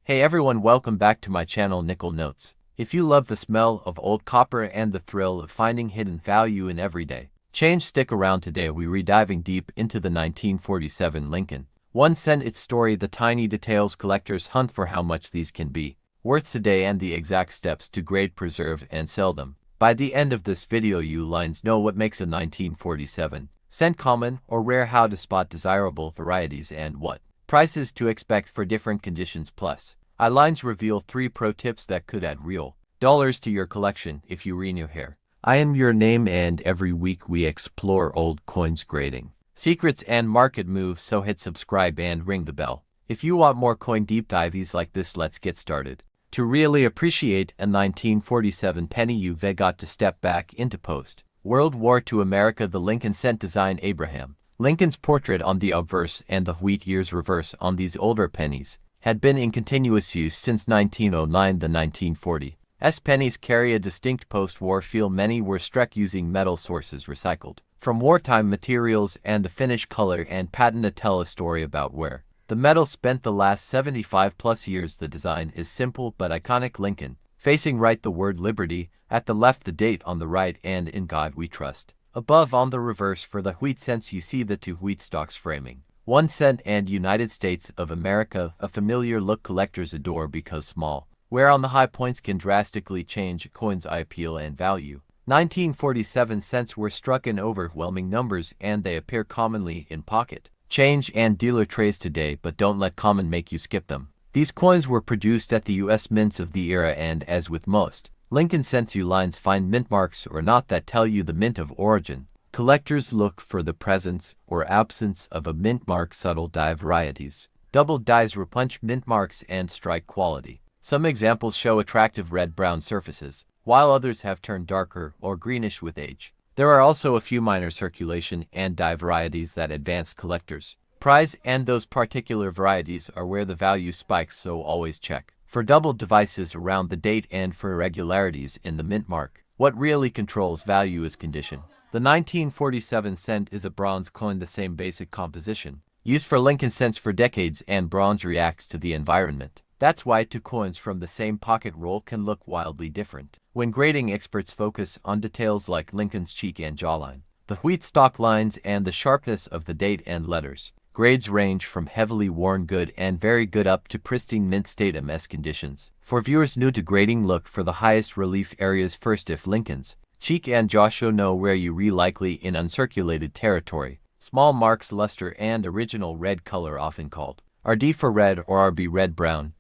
Hey everyone, welcome back to my channel Nickel Notes. If you love the smell of old copper and the thrill of finding hidden value in everyday change, stick around. Today we're diving deep into the 1947 Lincoln 1 cent. Its story, the tiny details collectors hunt for, how much these can be worth today, and the exact steps to grade, preserve, and sell them. By the end of this video, you lines know what makes a 1947 cent common or rare, how to spot desirable varieties, and what prices to expect for different conditions. Plus, I lines reveal 3 pro tips that could add real dollars to your collection if you renew here. I am your name, and every week we explore old coins, grading secrets, and market moves, so hit subscribe and ring the bell if you want more coin deep dives like this. Let's get started. To really appreciate a 1947 penny, you've got to step back into post-World War II America. The Lincoln cent design, Abraham Lincoln's portrait on the obverse and the wheat years reverse on these older pennies, had been in continuous use since 1909. The 1940s pennies carry a distinct post-war feel. Many were struck using metal sources recycled from wartime materials, and the finish, color, and patina tell a story about where the metal spent the last 75 plus years. The design is simple but iconic. Lincoln facing right, the word liberty at the left, the date on the right, and in God we trust above on the reverse. For the wheat cents, you see the 2 wheat stalks framing 1 cent and United States of America, a familiar look collectors adore because small where on the high points can drastically change a coin's appeal and value. 1947 cents were struck in overwhelming numbers, and they appear commonly in pocket change and dealer trays today, but don't let common make you skip them. These coins were produced at the U.S. mints of the era, and as with most Lincoln cents, you lines find mint marks or not that tell you the mint of origin. Collectors look for the presence or absence of a mint mark. Subtle die varieties, double dies, repunch mint marks, and strike quality. Some examples show attractive red-brown surfaces, while others have turned darker or greenish with age. There are also a few minor circulation and die varieties that advanced collectors prize, and those particular varieties are where the value spikes, so always check for double devices around the date and for irregularities in the mint mark. What really controls value is condition. The 1947 cent is a bronze coin, the same basic composition used for Lincoln cents for decades, and bronze reacts to the environment. That's why 2 coins from the same pocket roll can look wildly different. When grading, experts focus on details like Lincoln's cheek and jawline, the wheat stalk lines, and the sharpness of the date and letters. Grades range from heavily worn good and very good up to pristine mint state MS conditions. For viewers new to grading, look for the highest relief areas first. If Lincoln's cheek and jaw show no where, you likely in uncirculated territory. Small marks, luster, and original red color, often called RD for red or RB red brown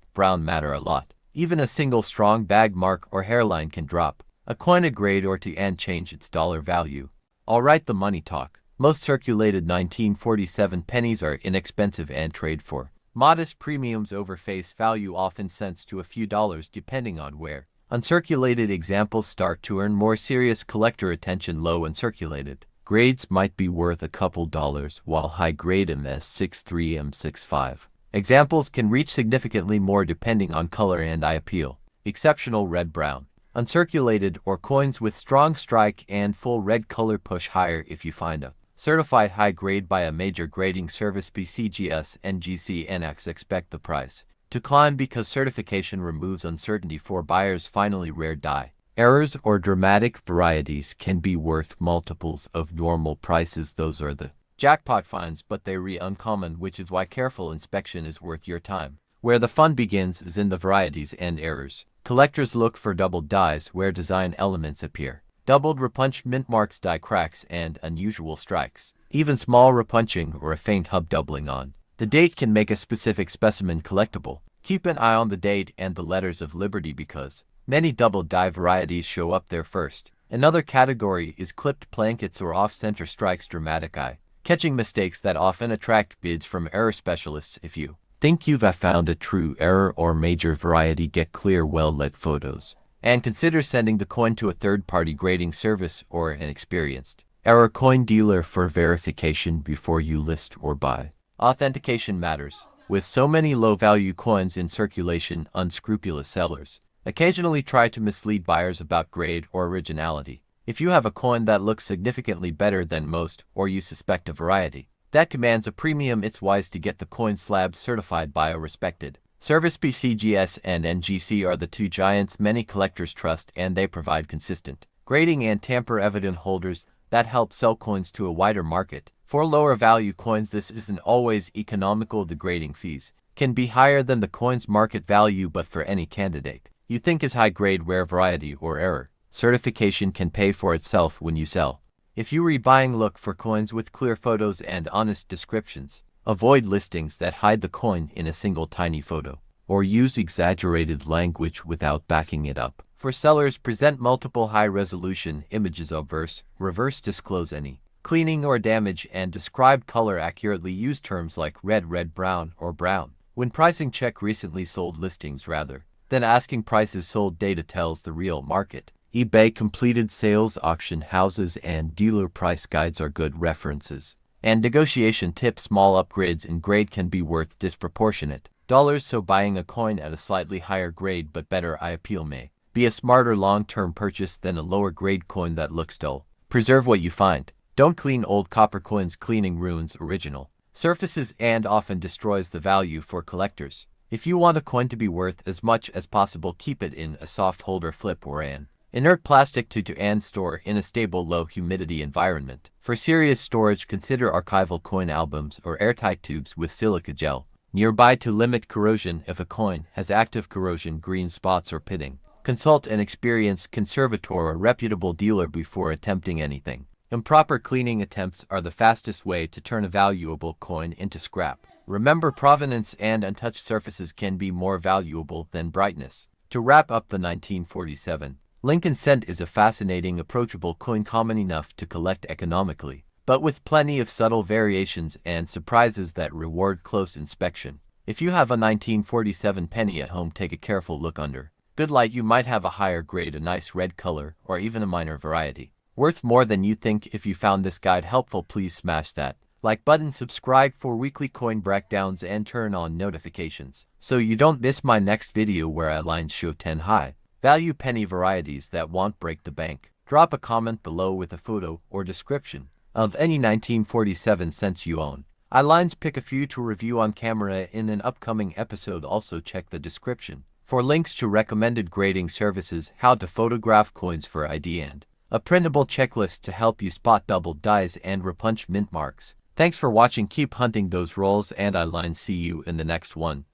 matter a lot. Even a single strong bag mark or hairline can drop a coin a grade or 2 and change its dollar value. Alright, the money talk. Most circulated 1947 pennies are inexpensive and trade for modest premiums over face value, often cents to a few dollars depending on where. Uncirculated examples start to earn more serious collector attention. Low uncirculated grades might be worth a couple dollars, while high grade MS63 M65 examples can reach significantly more depending on color and eye appeal. Exceptional red-brown uncirculated or coins with strong strike and full red color push higher if you find a certified high grade by a major grading service, BCGS and GCNX. Expect the price to climb because certification removes uncertainty for buyers. Finally, rare die errors or dramatic varieties can be worth multiples of normal prices. Those are the jackpot finds, but they're uncommon, which is why careful inspection is worth your time. Where the fun begins is in the varieties and errors. Collectors look for doubled dies where design elements appear doubled, repunched mint marks, die cracks, and unusual strikes. Even small repunching or a faint hub doubling on the date can make a specific specimen collectible. Keep an eye on the date and the letters of liberty because many double die varieties show up there first. Another category is clipped blankets or off-center strikes, dramatic eye catching mistakes that often attract bids from error specialists. If you think you've found a true error or major variety, get clear, well-lit photos and consider sending the coin to a third-party grading service or an experienced error coin dealer for verification before you list or buy. Authentication matters. With so many low-value coins in circulation, unscrupulous sellers occasionally try to mislead buyers about grade or originality. If you have a coin that looks significantly better than most, or you suspect a variety that commands a premium, it's wise to get the coin slab certified by a respected Service BCGS and NGC are the two giants many collectors trust, and they provide consistent grading and tamper-evident holders that help sell coins to a wider market. For lower value coins, this isn't always economical. The grading fees can be higher than the coin's market value, but for any candidate you think is high grade, rare variety, or error, certification can pay for itself when you sell. If you rebuying, look for coins with clear photos and honest descriptions. Avoid listings that hide the coin in a single tiny photo, or use exaggerated language without backing it up. For sellers, present multiple high-resolution images of reverse disclose any cleaning or damage, and describe color accurately. Use terms like red, brown, or brown. When pricing, check recently sold listings rather than asking prices. Sold data tells the real market. eBay completed sales, auction houses, and dealer price guides are good references. And negotiation tips: small upgrades in grade can be worth disproportionate dollars, so buying a coin at a slightly higher grade but better eye appeal may be a smarter long-term purchase than a lower grade coin that looks dull. Preserve what you find. Don't clean old copper coins. Cleaning ruins original surfaces and often destroys the value for collectors. If you want a coin to be worth as much as possible, keep it in a soft holder, flip, or an inert plastic and store in a stable, low humidity environment. For serious storage, consider archival coin albums or airtight tubes with silica gel nearby to limit corrosion. If a coin has active corrosion, green spots, or pitting, consult an experienced conservator or reputable dealer before attempting anything. Improper cleaning attempts are the fastest way to turn a valuable coin into scrap. Remember, provenance and untouched surfaces can be more valuable than brightness. To wrap up, the 1947 Lincoln Cent is a fascinating, approachable coin, common enough to collect economically, but with plenty of subtle variations and surprises that reward close inspection. If you have a 1947 penny at home, take a careful look under good light. You might have a higher grade, a nice red color, or even a minor variety worth more than you think. If you found this guide helpful, please smash that like button, subscribe for weekly coin breakdowns, and turn on notifications so you don't miss my next video where I show 10 high value penny varieties that won't break the bank. Drop a comment below with a photo or description of any 1947 cents you own. I pick a few to review on camera in an upcoming episode. Also check the description for links to recommended grading services, how to photograph coins for ID, and a printable checklist to help you spot double dies and repunch mint marks. Thanks for watching. Keep hunting those rolls, and I see you in the next one.